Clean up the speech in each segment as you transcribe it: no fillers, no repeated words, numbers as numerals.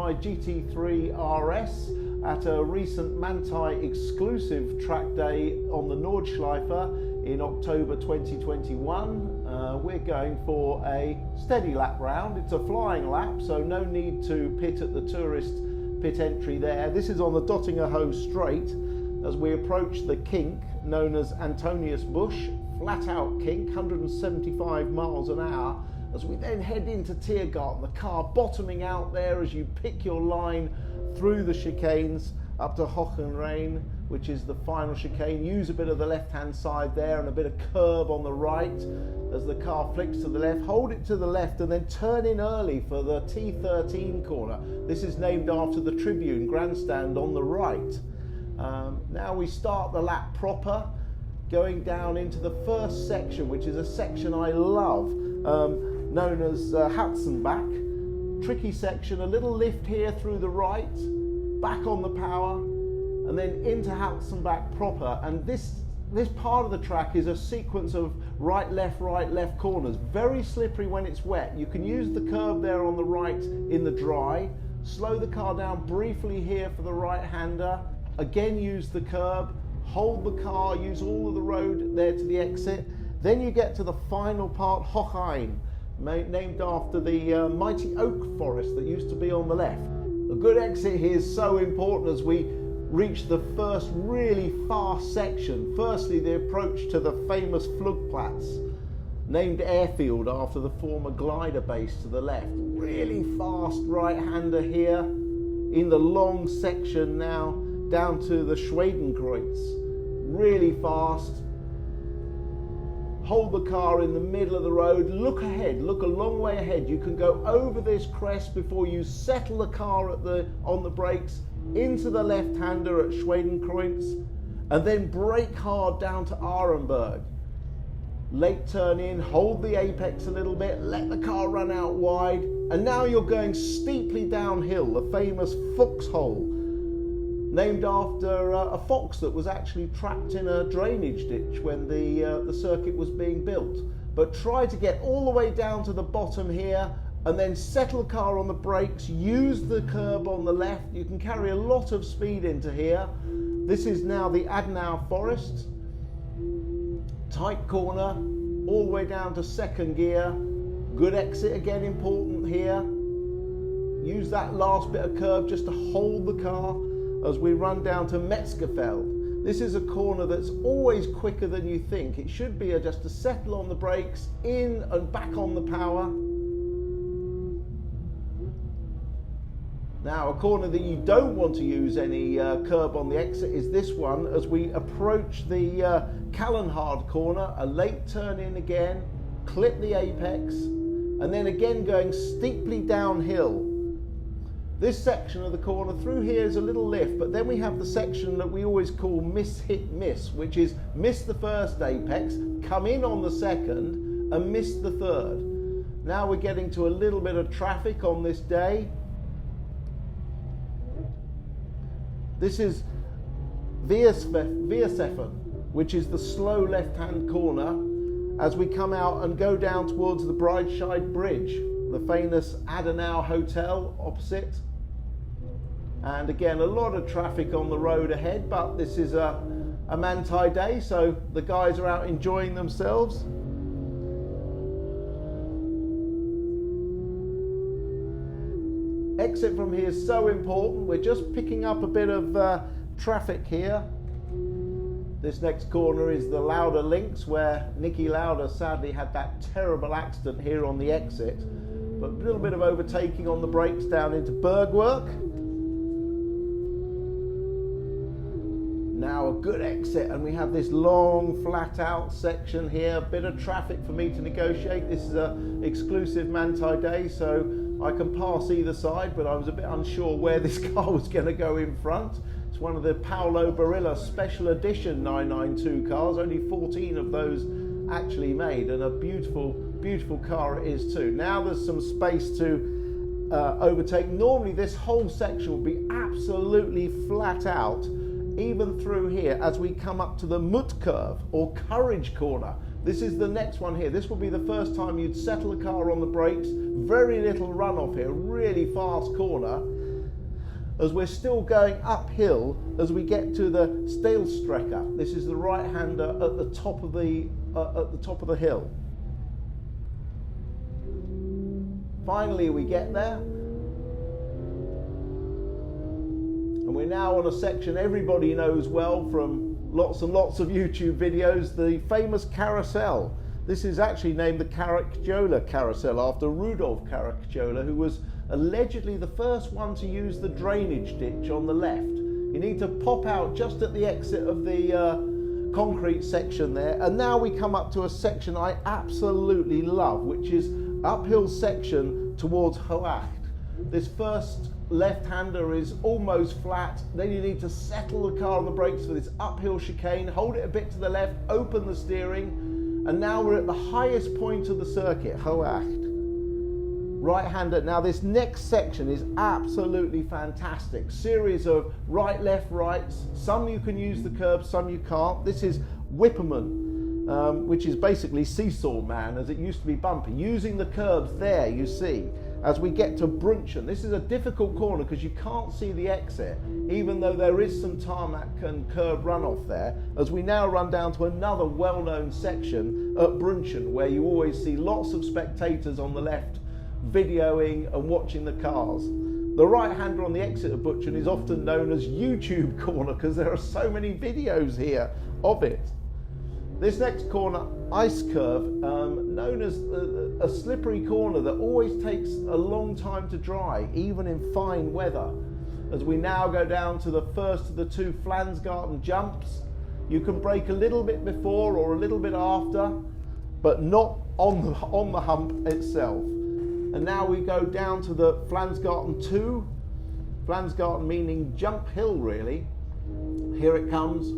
my GT3RS at a recent Manthey exclusive track day on the Nordschleife in October 2021. We're going for a steady lap round. It's a flying lap, so no need to pit at the tourist pit entry there. This is on the Dottingerhoe Straight as we approach the kink known as Antonius Busch, flat out kink, 175 miles an hour, as we then head into Tiergarten, the car bottoming out there as you pick your line through the chicanes up to Hohenrain, which is the final chicane. Use a bit of the left-hand side there and a bit of curb on the right as the car flicks to the left. Hold it to the left and then turn in early for the T13 corner. This is named after the Tribune grandstand on the right. Now we start the lap proper, going down into the first section, which is a section I love, known as Hatzenbach. Tricky section, a little lift here through the right, back on the power, and then into Hatzenbach proper. And this part of the track is a sequence of right, left corners. Very slippery when it's wet. You can use the curb there on the right in the dry. Slow the car down briefly here for the right-hander. Again, use the curb. Hold the car, use all of the road there to the exit. Then you get to the final part, Hochheim, named after the mighty oak forest that used to be on the left. A good exit here is so important as we reach the first really fast section. Firstly, the approach to the famous Flugplatz, named Airfield after the former glider base to the left. Really fast right-hander here in the long section now down to the Schwedenkreuz. Really fast. Hold the car in the middle of the road, look ahead, look a long way ahead. You can go over this crest before you settle the car on the brakes into the left-hander at Schwedenkreuz, and then brake hard down to Arenberg. Late turn in, hold the apex a little bit, let the car run out wide, and now you're going steeply downhill, the famous Foxhole, named after a fox that was actually trapped in a drainage ditch when the circuit was being built. But try to get all the way down to the bottom here and then settle the car on the brakes, use the curb on the left. You can carry a lot of speed into here. This is now the Adenauer Forest. Tight corner, all the way down to second gear. Good exit, again important here. Use that last bit of curb just to hold the car as we run down to Metzgerfeld. This is a corner that's always quicker than you think. It should be just to settle on the brakes, in and back on the power. Now, a corner that you don't want to use any curb on the exit is this one as we approach the Kallenhard corner. A late turn in again, clip the apex, and then again going steeply downhill. This section of the corner through here is a little lift, but then we have the section that we always call miss, hit, miss, which is miss the first apex, come in on the second, and miss the third. Now we're getting to a little bit of traffic on this day. This is Vierseffen, which is the slow left-hand corner as we come out and go down towards the Breitscheid Bridge, the famous Adenauer Hotel opposite. And again, a lot of traffic on the road ahead, but this is a Manthey day, so the guys are out enjoying themselves. Exit from here is so important. We're just picking up a bit of traffic here. This next corner is the Lauda Links, where Niki Lauda sadly had that terrible accident here on the exit. But a little bit of overtaking on the brakes down into Bergwerk. Now a good exit, and we have this long flat out section here. A bit of traffic for me to negotiate. This is an exclusive Manthey day, so I can pass either side, but I was a bit unsure where this car was going to go in front. It's one of the Paolo Barilla special edition 992 cars, only 14 of those actually made, and a beautiful car it is too. Now there's some space to overtake. Normally this whole section will be absolutely flat out, even through here as we come up to the Mut curve or Courage corner. This is the next one here. This will be the first time you'd settle the car on the brakes. Very little runoff here, really fast corner. as we're still going uphill as we get to the Steilstrecke. This is the right-hander at the top of the hill. Finally we get there, and we're now on a section everybody knows well from lots and lots of YouTube videos, the famous Carousel. This is actually named the Carousel Carousel after Rudolf Carousel, who was allegedly the first one to use the drainage ditch on the left. You need to pop out just at the exit of the concrete section there, and now we come up to a section I absolutely love, which is uphill section towards Hoacht. This first left-hander is almost flat, then you need to settle the car on the brakes for this uphill chicane, hold it a bit to the left, open the steering, and now we're at the highest point of the circuit, Hoacht. Right-hander. Now this next section is absolutely fantastic. Series of right, left, rights. Some you can use the curbs, some you can't. This is Whipperman, which is basically Seesaw Man, as it used to be bumpy. Using the curbs there, you see, as we get to Brunchen. This is a difficult corner because you can't see the exit, even though there is some tarmac and curb runoff there, as we now run down to another well-known section at Brunchen, where you always see lots of spectators on the left videoing and watching the cars. The right-hander on the exit of Brunchen is often known as YouTube corner because there are so many videos here of it. This next corner, ice curve, known as a slippery corner that always takes a long time to dry, even in fine weather. As we now go down to the first of the two Flansgarten jumps, you can brake a little bit before or a little bit after, but not on the hump itself. And now we go down to the Flansgarten 2, Flansgarten meaning jump hill really. Here it comes.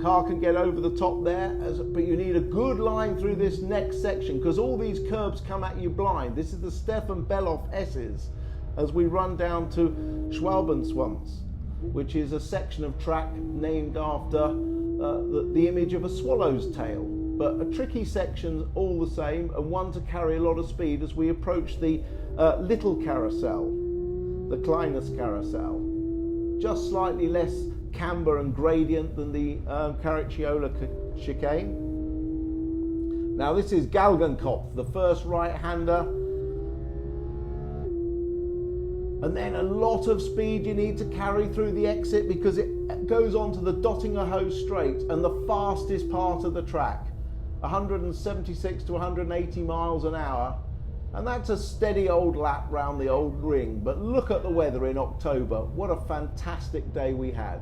Car can get over the top there, but you need a good line through this next section because all these curbs come at you blind. This is the Stefan Bellof S's as we run down to Schwalbenswans, which is a section of track named after the image of a swallow's tail. But a tricky section all the same, and one to carry a lot of speed as we approach the little carousel, the Kleines Carousel. Just slightly less camber and gradient than the Carousel chicane. Now this is Galgenkopf, the first right-hander. And then a lot of speed you need to carry through the exit because it goes on to the Dottingerhoe Straight and the fastest part of the track. 176 to 180 miles an hour, and that's a steady old lap round the old ring. But look at the weather in October. What a fantastic day we had.